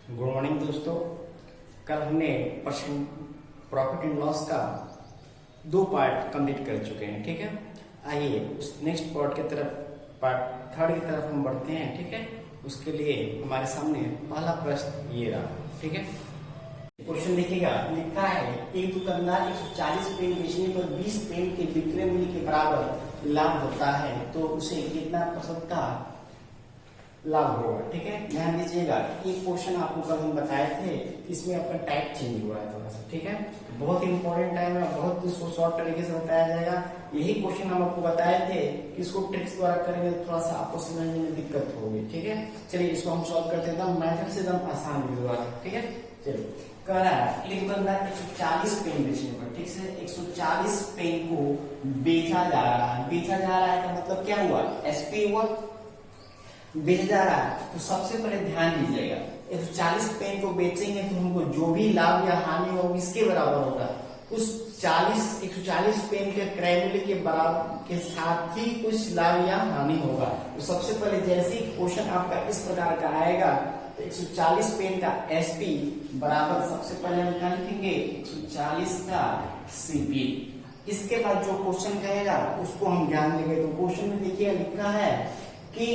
Good morning दोस्तों। कल हमने पर्सन प्रॉफिट एंड लॉस का 2 पार्ट कंप्लीट कर चुके हैं, ठीक है। आइए उस नेक्स्ट पार्ट की तरफ, पार्ट 3 की तरफ हम बढ़ते हैं, ठीक है। उसके लिए हमारे सामने पहला प्रश्न ये रहा, ठीक है। क्वेश्चन देखिएगा, लिखा है एक दुकानदार 140 पेन बेचने पर 20 पेन के विक्रय मूल्य के बराबर लाभ होता है, तो उसे कितना % का लाभ होगा, ठीक है। ध्यान दीजिएगा, एक क्वेश्चन आपको कल हम बताए थे, इसमें आपका टाइप चेंज हुआ है थोड़ा सा, ठीक है। बहुत इंपॉर्टेंट टाइम है, बहुत इसको शॉर्ट तरीके से बताया जाएगा। यही क्वेश्चन हम आपको बताए थे कि इसको ट्रिक्स द्वारा करेंगे तो थोड़ा सा आपको समझने में दिक्कत होगी, ठीक है। चलिए इसको हम सॉल्व करते हैं, एकदम मेथड से एकदम आसान विधि, ठीक है। चलिए, कह रहा है एक दुकानदार 140 पेन बेचने पर, ठीक है, 140 पेन को बेचा जा रहा है। बेचा जा रहा है का मतलब क्या हुआ, एसपी हुआ, बेचा जा रहा है। तो सबसे पहले ध्यान दीजिएगा, 140 पेन को बेचेंगे तो हमको जो भी लाभ या हानि होगी इसके बराबर होगा। उस 140 पेन के क्रय मूल्य के बराबर के साथ ही कुछ लाभ या हानि होगा। तो सबसे पहले जैसे ही क्वेश्चन आपका इस प्रकार का आएगा, तो 140 पेन का एसपी बराबर सबसे पहले हम क्या लिखेंगे, 140 का सीपी। इसके बाद जो क्वेश्चन कहेगा उसको हम ध्यान देंगे। तो क्वेश्चन में देखिए लिखा है कि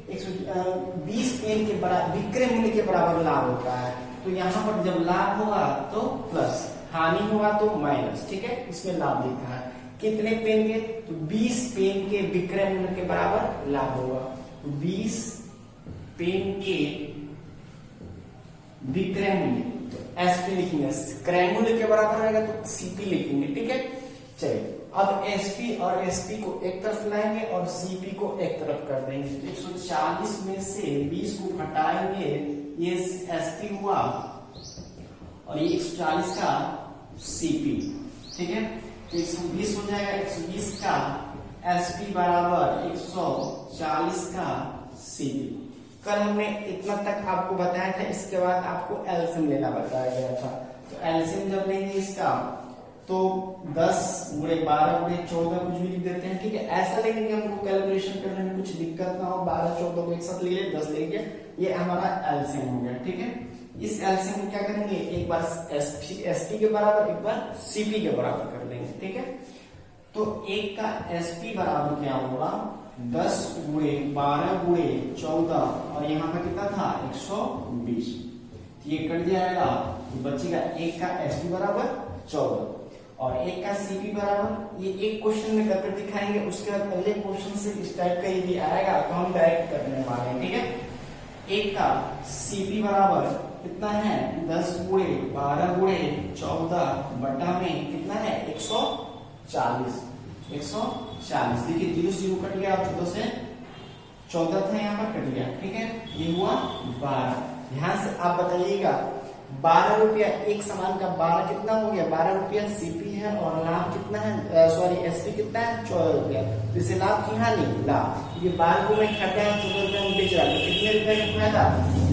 120 पेन के बराबर विक्रय मूल्य के बराबर लाभ होता है। तो यहाँ पर जब लाभ होगा तो प्लस, हानि होगा तो माइनस, ठीक है। इसमें लाभ लिखा है कितने पेन के, तो 20 पेन के विक्रय मूल्य के बराबर लाभ होगा। तो 20 पेन के विक्रय मूल्य, तो एसपी लिखेंगे, क्रय मूल्य के बराबर रहेगा तो सीपी लिखेंगे, ठीक है। चलिए, अब एसपी और एसपी को एक तरफ लाएंगे और सीपी को एक तरफ कर देंगे। तो 140 में से 20 को घटाएंगे, ये एसपी हुआ और ये 140 का सीपी, ठीक है। तो 120 हो जाएगा, 120 का एसपी बराबर 140 का सीपी। कल हमने इतना तक आपको बताया था, इसके बाद आपको एलसीएम लेना बताया गया था। तो एलसीएम जब लेंगे इसका, तो 10 गुणे 12 गुणे 14 कुछ भी लिख देते हैं, ठीक है। ऐसा लेंगे कि हमको कैलकुलेशन करने में कुछ दिक्कत ना हो। 12 14 को एक साथ ले लिए, 10 लेंगे, ये हमारा एलसीएम हो गया, ठीक है। इस एलसीएम में क्या करेंगे, एक बार एसपी के बराबर, एक बार सीपी के बराबर कर देंगे, ठीक है। तो एक का एसपी बराबर क्या होगा, 10 गुणे 12 गुणे 14 और यहाँ पे कितना था 120, ये कट जाएगा, बचेगा एक का एसपी बराबर 14 और एक का सीपी बराबर, ये एक क्वेश्चन में करके दिखाएंगे। उसके बाद अगले क्वेश्चन से इस टाइप का यदि आएगा तो हम डायरेक्ट करने वाले हैं, ठीक है। एक का सीपी बराबर कितना है, 10 गुणे 12 गुणे 14 बटा में कितना है 140। देखिए 0 0 कट गया, 14 से 14 था, यहाँ पर कट गया, ठीक है। ये हुआ 12। ध्यान से आप बताइएगा, 12 रुपया एक सामान का 12 कितना हो गया, 12 रुपया सीपी है और लाभ कितना है, सॉरी एसपी कितना है 14 रुपया। तो इसे लाभ की हानि, लाभ। ये 12 को मैं खरीदा है 14 रुपया में बेच रहा है, कितने रुपए का फायदा,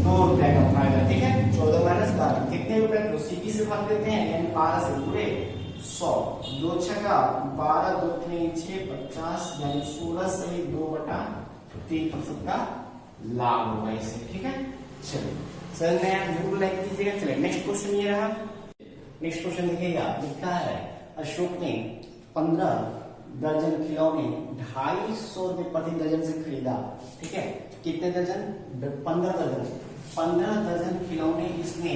2 रुपए का फायदा, ठीक है। 14 माइनस 12 कितने रुपए, तो सीपी से भाग देते हैं, यानी 12 से पूरे 100, 2 छका 12 2 6 50, यानी 16 से 2/3% का लाभ होगा इसे, ठीक है। चलिए सर मैं जरूर लाइक कीजिएगा। चलिए नेक्स्ट क्वेश्चन ये रहा। नेक्स्ट क्वेश्चन देखिएगा, लिखा है अशोक ने 15 दर्जन खिलौने 250 रुपए प्रति दर्जन से खरीदा, ठीक है। कितने दर्जन, 15 दर्जन। 15 दर्जन खिलौने इसने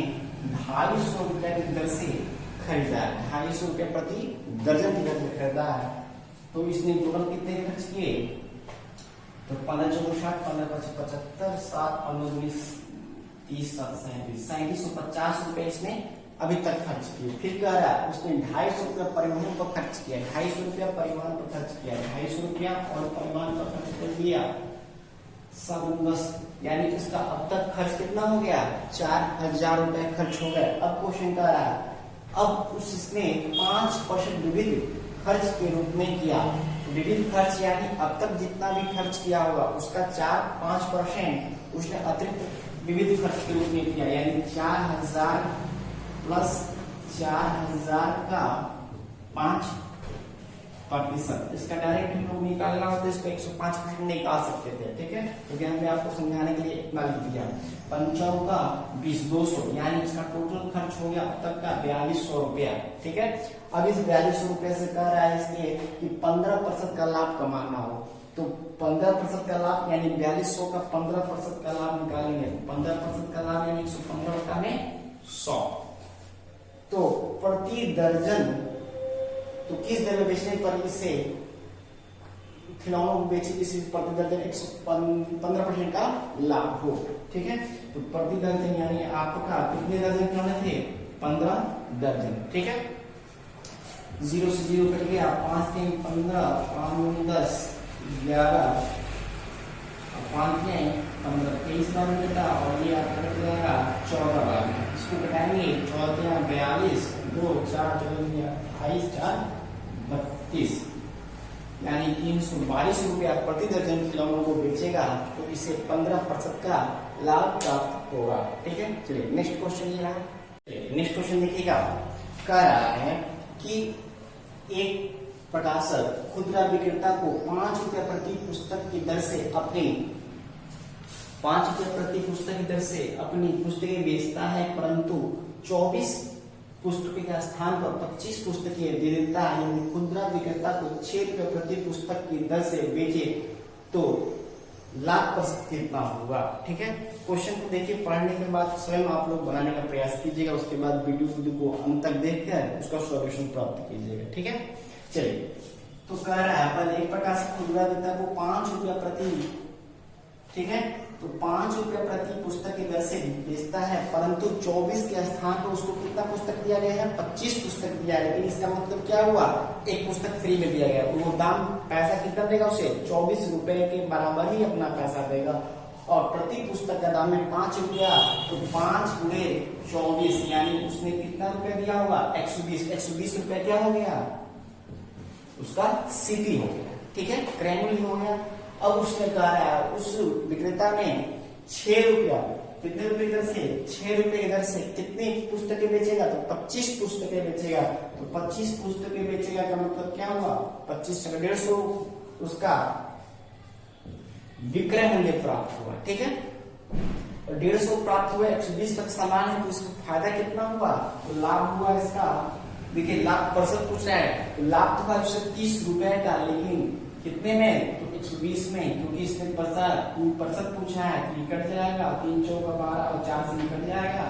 250 रुपए की दर से खरीदा है, 250 रुपए प्रति दर्जन की दर से खरीदा है। तो इसने टोटल कितने खर्च किए, तो 15 4 60, 15 5 75, 7 15 20 30 7 37, 3750 रुपए इसने अभी तक खर्च किए। फिर कह रहा है उसने 250 रुपया परिवहन पर खर्च किया, 250 रुपया परिवहन पर खर्च किया, 250 रुपया और परिवहन पर खर्च कर दिया, सब 10, यानी इसका अब तक खर्च कितना हो गया, 4000 रुपए खर्च हो गए। अब क्वेश्चन कह रहा है, अब उसने 5% विविध खर्च के रूप में किया। विविध खर्च यानी अब तक जितना भी खर्च किया होगा उसका 4-5% उसने अतिरिक्त विविध खर्च के रूप में किया, यानी 4000 प्लस 4000 का 5 प्रतिशत। इसका डायरेक्ट हम लोग निकालना होता है, इसको 105% निकाल सकते थे, ठीक है। तो क्या हमने आपको समझाने के लिए इतना लिख दिया। 5 का 20 200, यानी इसका टोटल खर्च हो गया अब तक का 4200 रुपया, ठीक है। अब इस 4200 रुपये से कह रहा है इसलिए कि 15% का लाभ कमाना हो, तो 15% का लाभ यानी 4200 का 15% का लाभ निकालेंगे। 15% का लाभ यानी 115 में 100, तो प्रति दर्जन, तो किस दर में बेचने पर इसे खिलौनों को बेचे किसी प्रति दर्जन 115% का लाभ हो, ठीक है। तो प्रति दर्जन यानी आपका कितने दर्जन खिलौने थे? 15 दर्जन, ठीक है। 0 से 0 कट गया, 5 3 15, 5 10 11, 5 15 23 बार मिलता, और ये आपका कट जाएगा 14 बार। इसको घटाएंगे, 14 42, 2 4 14 28 4 32, यानी 322 रुपया प्रति दर्जन खिलौनों को बेचेगा, तो इसे 15% का लाभ प्राप्त होगा, ठीक है। चलिए नेक्स्ट क्वेश्चन ये रहा। नेक्स्ट क्वेश्चन देखिएगा, कह रहा है कि एक प्रकाशक खुदरा विक्रेता को 5 रुपया प्रति पुस्तक की दर से अपनी 5 रुपया प्रति पुस्तक की दर से अपनी पुस्तकें बेचता है, परंतु 24 पुस्तकों के स्थान पर 25 पुस्तकें दे देता है। यदि खुदरा विक्रेता को 6 रुपये प्रति पुस्तक की दर से बेचे तो लाभ प्रतिशत कितना होगा, ठीक है। क्वेश्चन को देखिए, पढ़ने के बाद स्वयं आप लोग बनाने का प्रयास कीजिएगा, उसके बाद वीडियो को अंत तक देखकर उसका सॉल्यूशन प्राप्त कीजिएगा, ठीक है। चलिए, तो कह रहा है पहले एक प्रकार से खुदरा विक्रेता को 5 रुपया प्रति, ठीक है, तो 5 रुपया प्रति पुस्तक की दर से बेचता है, परंतु 24 के स्थान पर उसको कितना पुस्तक दिया गया है? 25 पुस्तक दिया है। लेकिन इसका मतलब क्या हुआ? एक पुस्तक फ्री में दिया गया, वो दाम पैसा कितना देगा उसे? 24 रुपए के बराबर ही अपना पैसा देगा, और प्रति पुस्तक का दाम है 5 रुपया, तो 5 गुणे 24 यानी उसने कितना रुपया दिया होगा? 120। 120 रुपया क्या हो गया? उसका सीपी हो गया, ठीक है, क्रय मूल्य हो गया। अब उसने कहा है, उस विक्रेता ने 6 रुपया, कितने रुपए दर से? 6 रुपए की दर से कितनी पुस्तकें बेचेगा? तो 25 पुस्तकें बेचेगा। तो 25 पुस्तकें बेचेगा का मतलब क्या हुआ? 25 टका 150 उसका विक्रय मूल्य प्राप्त हुआ, ठीक है। 150 प्राप्त हुआ, 120 तक सामान है, तो इसको फायदा कितना हुआ? तो लाभ हुआ इसका, देखिए लाभ प्रतिशत पूछ रहा है, तो लाभ तो हुआ 30 रुपए का, लेकिन कितने में? तो 120 में, क्योंकि इसने प्रतिशत पूछा है, तो निकट जाएगा 3 चौका 12 और 4 से निकट जाएगा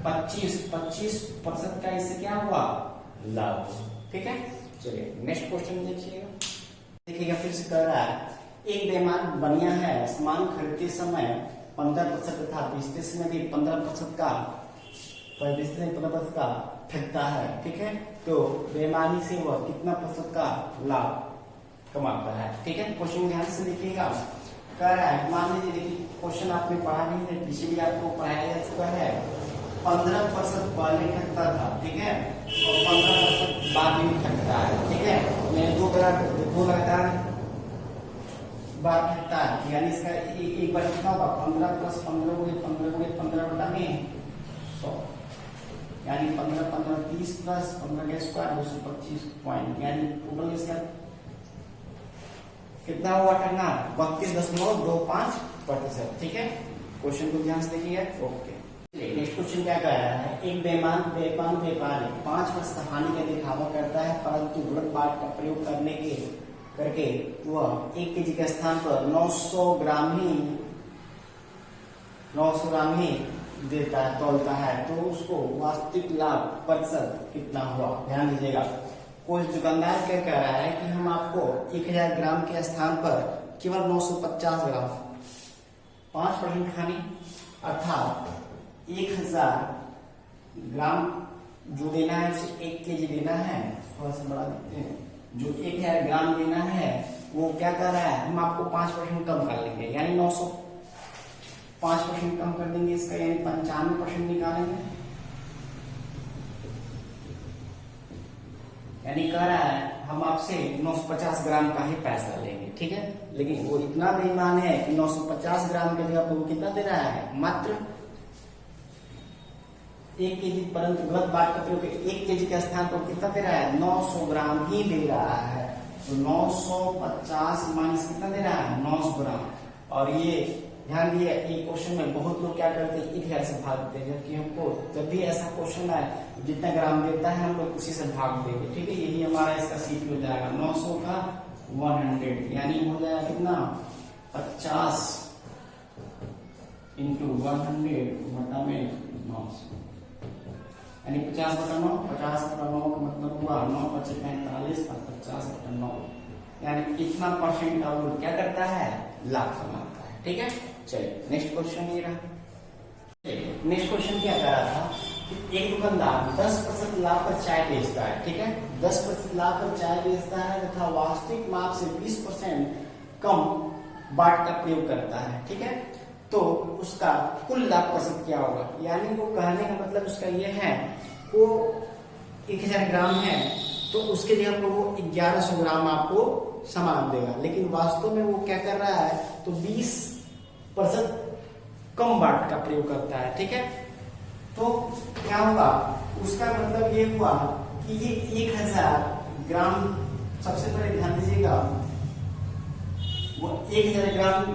25% का इससे क्या हुआ? लाभ, ठीक है। चलिए नेक्स्ट क्वेश्चन देखिएगा, फिर से कह रहा है एक बेईमान बनिया है, सामान खरीदते समय 15% तथा बेचते समय भी 15% का ठगता है, ठीक है। तो बेईमानी से वह कितना प्रतिशत का लाभ कमाता है, ठीक है। क्वेश्चन ध्यान से देखिएगा, कह रहा है मान लीजिए, देखिए क्वेश्चन आपने पढ़ा नहीं है, पीछे भी आपको पढ़ाया जा चुका है। 15% पहले ठगता था, ठीक है, और 15% बाद में ठगता है, ठीक है। दो लगातार बार ठगता है, यानी इसका एक बार कितना होगा? 15 + 15 गुणे 15 गुणे 15 बटा में 100, यानी 15 15 30 प्लस 15 का स्क्वायर 225 पॉइंट, यानी टोटल इसका कितना हुआ? ठगना 32.25%, ठीक है। क्वेश्चन को ध्यान से देखिए, ओके। नेक्स्ट क्वेश्चन क्या कह रहा है, एक बेईमान व्यापारी 5 वर्ष कहानी का दिखावा करता है, परंतु गलत बात का प्रयोग करके वह 1 केजी के स्थान पर 900 ग्राम ही देता है, तौलता है, तो उसको वास्तविक लाभ प्रतिशत कितना हुआ? ध्यान दीजिएगा, कोई दुकानदार क्या कह रहा है कि हम आपको 1000 ग्राम के स्थान पर केवल 950 ग्राम 5% खानी, अर्थात 1000 ग्राम जो देना है उसे 1 केजी देना है। थोड़ा सा बढ़ा देते हैं, जो 1000 ग्राम देना है वो क्या कर रहा है? हम आपको 5% कम कर लेंगे, यानी 900 5% कम कर देंगे इसका, यानी 95% निकालेंगे, यानी कह रहा है हम आपसे 950 ग्राम का ही पैसा लेंगे, ठीक है। लेकिन वो इतना बेईमान है कि 950 ग्राम के जगह पर वो कितना दे रहा है? मात्र 1 केजी, परंतु गलत बात का प्रयोग 1 केजी के स्थान पर कितना दे रहा है? 900 ग्राम ही दे रहा है, तो 950 माइनस कितना दे रहा है 900 ग्राम। और ये ध्यान दिए ये क्वेश्चन में बहुत लोग क्या करते हैं 1000 से भाग देते हैं, जबकि हमको जब भी ऐसा क्वेश्चन आए जितना ग्राम देता है हम लोग उसी से भाग देंगे। ठीक है, यही हमारा इसका सीपी हो जाएगा 900 का 100 यानी हो जाएगा कितना 50 इंटू 100 बटा में 900 यानी 50 बटा 9, 50 बटा 9 का मतलब हुआ 9 × 45 और 50 बटा 9 यानी कितना परसेंट का वो क्या करता है लाभ कमाता है। ठीक है, चलिए नेक्स्ट क्वेश्चन ये रहा। नेक्स्ट क्वेश्चन क्या कर रहा था कि एक दुकानदार 10% लाभ पर चाय बेचता है। ठीक है, 10% लाभ पर चाय बेचता है तथा वास्तविक माप से 20% कम बाट का प्रयोग करता है। ठीक है, तो उसका कुल लाभ प्रतिशत क्या होगा, यानी वो कहने का मतलब उसका ये है वो 1000 ग्राम है तो उसके लिए आपको वो 1100 ग्राम आपको सामान देगा, लेकिन वास्तव में वो क्या कर रहा है तो 20% कम बाट का प्रयोग करता है। ठीक है, तो क्या होगा उसका मतलब ये हुआ कि ये 1000 ग्राम, सबसे पहले ध्यान दीजिएगा वो 1000 ग्राम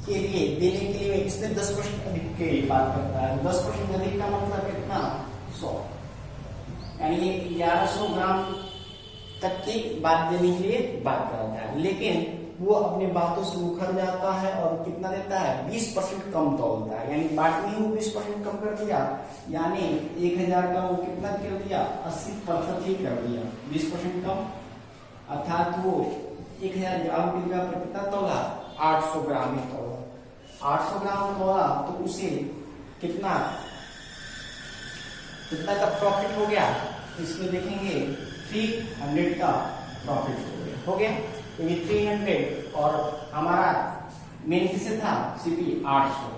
के लिए देने के लिए इसने 10% अधिक के लिए बात करता है। 10% अधिक का मतलब कितना 100 यानी ये 1100 ग्राम तक की बात देने के लिए बात करता है, लेकिन वो अपने बातों से मुखर जाता है और कितना देता है 20% कम तोलता है, यानी बात में वो 20% कम कर दिया, यानी 1000 का वो कितना कर दिया 80% ही कर दिया, 20% कम, अर्थात वो 1000 ग्राम की जगह पर कितना तोला 800 ग्राम ही तोला। 800 ग्राम तोला तो उसे कितना का प्रॉफिट हो गया, इसमें देखेंगे 300 का प्रॉफिट हो गया। तो ये 300 और हमारा मेन किसे था सीपी 800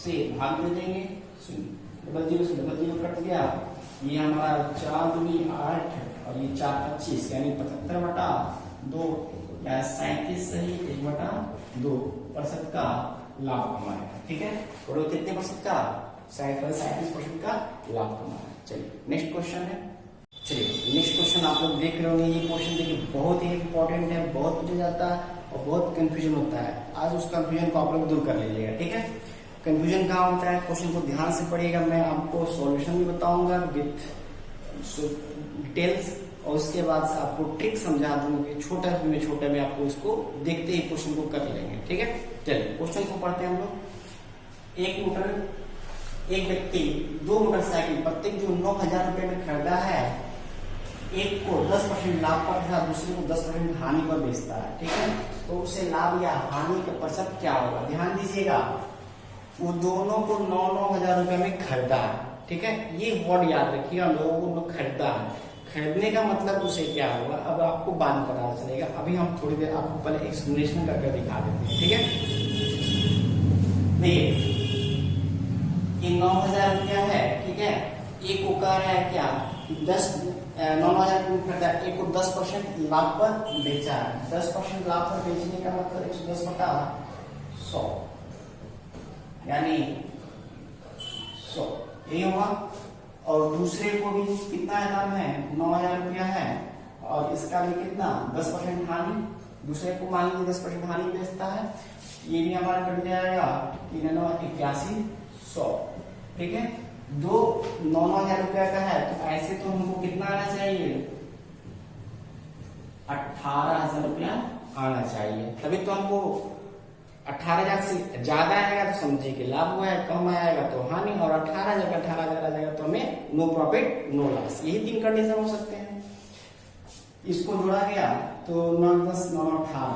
से भाग दे देंगे, डबल जीरो से डबल जीरो कट गया, ये हमारा 4 दूनी 8 और ये 4 25 यानी 75 बटा 2 या 37 सही 1 बटा 2% का लाभ कमाएगा। ठीक है, और वो कितने % का 37% का लाभ कमाएगा। चलिए नेक्स्ट क्वेश्चन है। चलिए नेक्स्ट क्वेश्चन आप लोग देख रहे होंगे, ये क्वेश्चन देखिए बहुत ही इंपॉर्टेंट है, बहुत पूछा जाता है और बहुत कंफ्यूजन होता है। आज उस कंफ्यूजन को आप लोग दूर कर लीजिएगा। ठीक है, कंफ्यूजन कहाँ होता है, क्वेश्चन को ध्यान से पढ़िएगा, मैं आपको सॉल्यूशन भी बताऊंगा विथ डिटेल्स और उसके बाद से आपको ट्रिक समझा दूंगा, छोटा में आपको इसको देखते ही क्वेश्चन को कर लेंगे। ठीक है, चलिए क्वेश्चन को पढ़ते हैं हम लोग। एक व्यक्ति 2 मोटरसाइकिल प्रत्येक जो 9000 रुपए में खरीदा है, एक को 10% लाभ पर तथा दूसरे को 10% हानि पर बेचता है। ठीक है, तो उसे लाभ या हानि का प्रतिशत क्या होगा, ध्यान दीजिएगा वो दोनों को 9,000 रुपए में खरीदा है। ठीक है, ये वर्ड याद रखिएगा, लोगों को खरीदा है, खरीदने का मतलब उसे क्या होगा अब आपको बाद में पता चलेगा। अभी हम थोड़ी देर आपको पहले एक्सप्लेनेशन करके दिखा देते हैं। ठीक है, देखिए ये 9,000 रुपया है। ठीक है, एक को कह रहा है क्या 9,000 रुपये खरीदा, एक को 10% लाभ पर बेचा है। 10% लाभ पर बेचने का मतलब 110 बटा 100 यानी 100 यही होगा। और दूसरे को भी कितना दाम है 9,000 रुपया है और इसका भी कितना 10% हानि, दूसरे को मान लीजिए 10% हानि बेचता है, ये भी हमारा कट जाएगा 381 100। ठीक है, 9,000 रुपया का है तो ऐसे तो हमको कितना आना चाहिए 18,000 रुपया आना चाहिए, तभी तो हमको 18,000 से ज्यादा आएगा तो समझिए कि लाभ हुआ है, कम आएगा तो हानि, और 18,000 का 18,000 आ जाएगा तो हमें नो प्रॉफिट नो लॉस। यही 3 कंडीशन हो सकते हैं। इसको जोड़ा गया तो 9 10 9 18,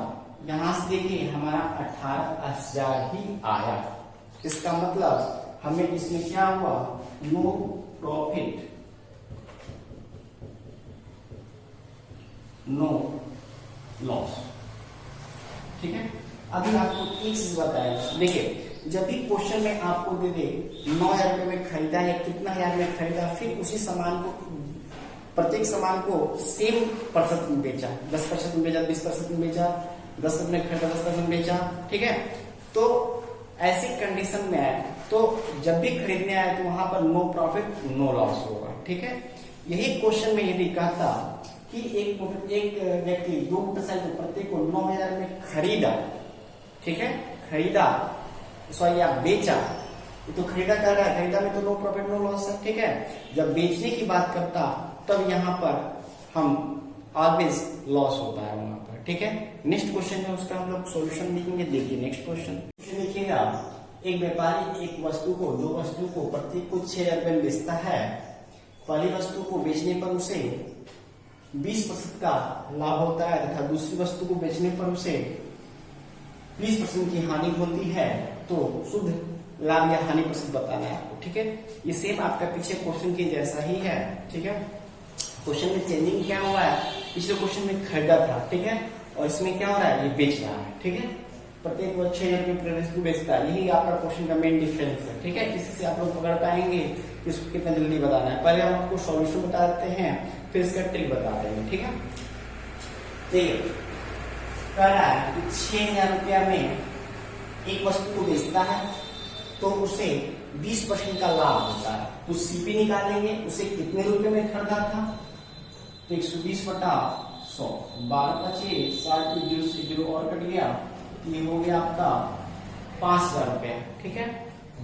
यहां से देखिए हमारा 18,000 ही आया। इसका मतलब हमें इसमें क्या हुआ नो प्रॉफिट नो लॉस। ठीक है, अभी आपको एक चीज बताया, देखिए जब भी क्वेश्चन में आपको दे दे 9,000 रुपए में खरीदा है, कितना हजार में खरीदा, फिर उसी सामान को प्रत्येक सामान को सेम % में बेचा, 10% में बेचा, 20% में बेचा, 10% में खरीदा, 10% में बेचा। ठीक है, तो ऐसी कंडीशन में है तो जब भी खरीदने आए तो वहां पर नो प्रॉफिट नो लॉस होगा। ठीक है, यही क्वेश्चन में यदि कहता कि एक व्यक्ति 2 मोटरसाइकिल प्रत्येक को 9,000 में खरीदा, ठीक है, खरीदा सॉरी या बेचा, तो खरीदा कर रहा है, खरीदा में तो नो प्रॉफिट नो लॉस है, ठीक है। जब बेचने की बात करता तब यहाँ पर हम ऑलवेज लॉस होता है वहां पर, ठीक है। नेक्स्ट क्वेश्चन है उसका हम लोग सॉल्यूशन लिखेंगे। देखिए नेक्स्ट क्वेश्चन लिखिएगा, एक व्यापारी एक वस्तु को, दो वस्तु को प्रत्येक को 6,000 रुपए में बेचता है। पहली वस्तु को बेचने पर उसे 20% का लाभ होता है तथा दूसरी वस्तु को बेचने पर उसे 20% की हानि होती है। तो शुद्ध लाभ या हानि प्रतिशत बताना है आपको, ठीक है। ये सेम आपका पीछे क्वेश्चन के जैसा ही है, ठीक है। क्वेश्चन में चेंजिंग क्या हुआ है, पिछले क्वेश्चन में खरीदा था, ठीक है, और इसमें क्या हो रहा है, ये बेच रहा है, ठीक है। प्रत्येक वो 6,000 रुपये वस्तु बेचता है, यही आपका क्वेश्चन का मेन डिफरेंस है, ठीक है। इसी से आप लोग पकड़ पाएंगे कि इसको कितना जल्दी बताना है। पहले हम आपको सॉल्यूशन बता देते हैं, फिर इसका ट्रिक बता देंगे, ठीक है। देखिए कह रहा है कि 6,000 रुपया में एक वस्तु को बेचता है तो उसे 20% का लाभ होता है। तो सीपी निकालेंगे, उसे कितने रुपए में खरीदा था, तो 120/100, 12×5 60 जीरो से जीरो और कट गया, ये हो गया आपका 5,000 रुपया, ठीक है।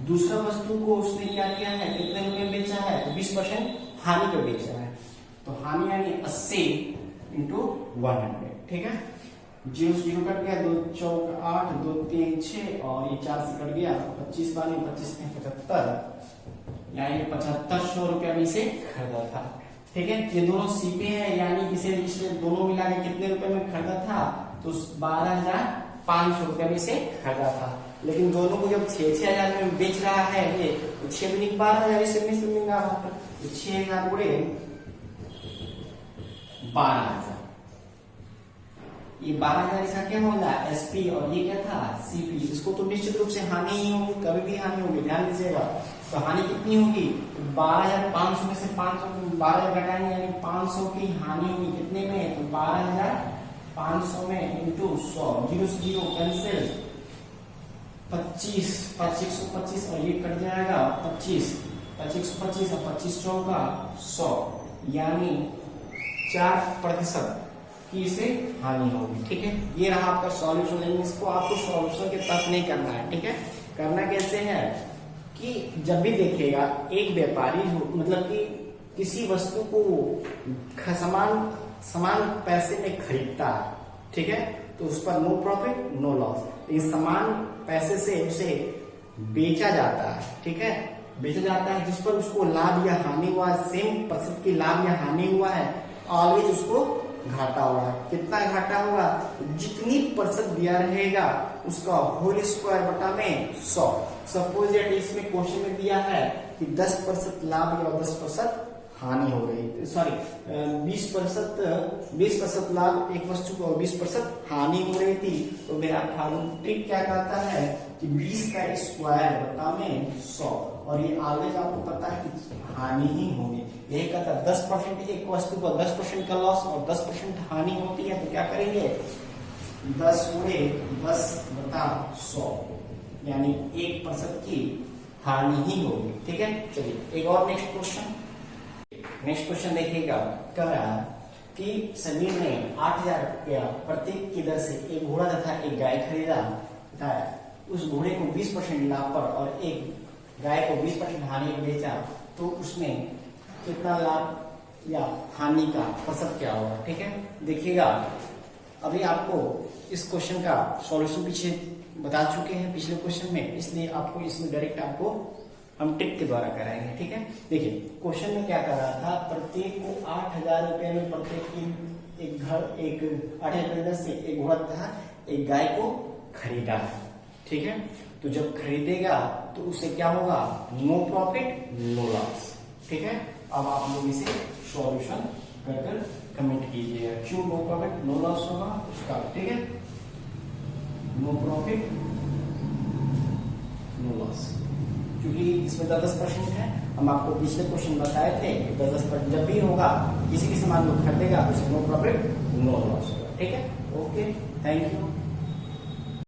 दूसरा वस्तु को उसने क्या किया है, कितने रुपए में बेचा है, तो 20% हानि पे बेचा है। तो हानि यानी 80 × 100, ठीक है। 0 से 0 कट गया, 2 चौक 8, 2 3 6 और ये 4 से कट गया, 25 वाले 25 में 75, यानी 7500 रुपया में इसे खरीदा था, ठीक है। ये दोनों सीपे हैं, यानी इसे दोनों मिला के कितने रुपए में खरीदा था, तो 12,500 रुपया में इसे खरीदा था। लेकिन दोनों को जब 6,000 में बेच रहा है, ये 6 में 12,000 इसे मिलेगा, 6,000 गुणे 12,000, ये 12,000 इसका क्या होगा, एसपी, और ये क्या था, सीपी। इसको तो निश्चित रूप से हानि ही होगी, कभी भी हानि होगी, ध्यान दीजिएगा। तो हानि कितनी होगी, 12,500 में से 500 12,000 घटाएंगे, यानी 500 की हानि होगी कितने में, तो 12,500 में इंटू 100, 0 से 0 कैंसिल, 25 125 और ये कट जाएगा 25 125 और 25 चौका 100, यानी 4% की इसे हानि होगी, ठीक है। ये रहा आपका सॉल्यूशन। लेकिन इसको आपको सॉल्यूशन के तक नहीं करना है, ठीक है। करना कैसे है कि जब भी देखिएगा एक व्यापारी हो, मतलब कि किसी वस्तु को समान पैसे में खरीदता है, ठीक है, तो उस पर नो प्रॉफिट नो लॉस। इस समान पैसे से उसे बेचा जाता है, ठीक है, बेचा जाता है, जिस पर उसको लाभ या हानि हुआ है, सेम प्रतिशत की लाभ या हानि हुआ है, ऑलवेज उसको घाटा होगा। कितना घाटा होगा, जितनी प्रतिशत दिया रहेगा उसका होल स्क्वायर बटा में 100। सपोज दैट इसमें क्वेश्चन में दिया है कि 10% लाभ या 10% हानि हो रही, सॉरी 20% लाभ एक वस्तु को 20% हानि हो रही थी। तो मेरा ट्रिक क्या कहता है कि 20 का स्क्वायर बटा में 100, और ये ऑलवेज आपको पता है कि हानि ही होगी। यही कहता है 10% एक वस्तु को 10% का लॉस और 10% हानि होती है, तो क्या करेंगे 10 गुणे 10/100, यानी 1% की हानि ही होगी, ठीक है। चलिए एक और नेक्स्ट क्वेश्चन देखिएगा। कह रहा है कि समीर ने 8,000 रुपया प्रत्येक की दर से एक घोड़ा तथा एक गाय खरीदा था। उस घोड़े को 20% लाभ पर और एक गाय को 20% हानि में बेचा, तो उसमें कितना लाभ या हानि का प्रतिशत क्या होगा, ठीक है। देखिएगा अभी आपको इस क्वेश्चन का सॉल्यूशन पीछे बता चुके हैं पिछले क्वेश्चन में, इसलिए आपको इसमें डायरेक्ट आपको हम ट्रिक के द्वारा कराएंगे, ठीक है। देखिए क्वेश्चन में क्या कर रहा था, प्रत्येक को 8,000 रुपए में प्रत्येक की एक 8,000 रुपए से एक घोड़ा तथा एक गाय को खरीदा है, ठीक है। तो जब खरीदेगा तो उसे क्या होगा, नो प्रॉफिट नो लॉस, ठीक है। अब आप लोग इसे सॉल्यूशन कर कमेंट कीजिएगा, क्यों नो प्रॉफिट नो लॉस होगा उसका, ठीक है। नो प्रॉफिट नो लॉस, क्योंकि इसमें 10% है। हम आपको पिछले क्वेश्चन बताए थे 10% जब भी होगा किसी भी सामान को खरीदेगा तो नो प्रॉफिट नो लॉस होगा, ठीक है। Okay, thank you.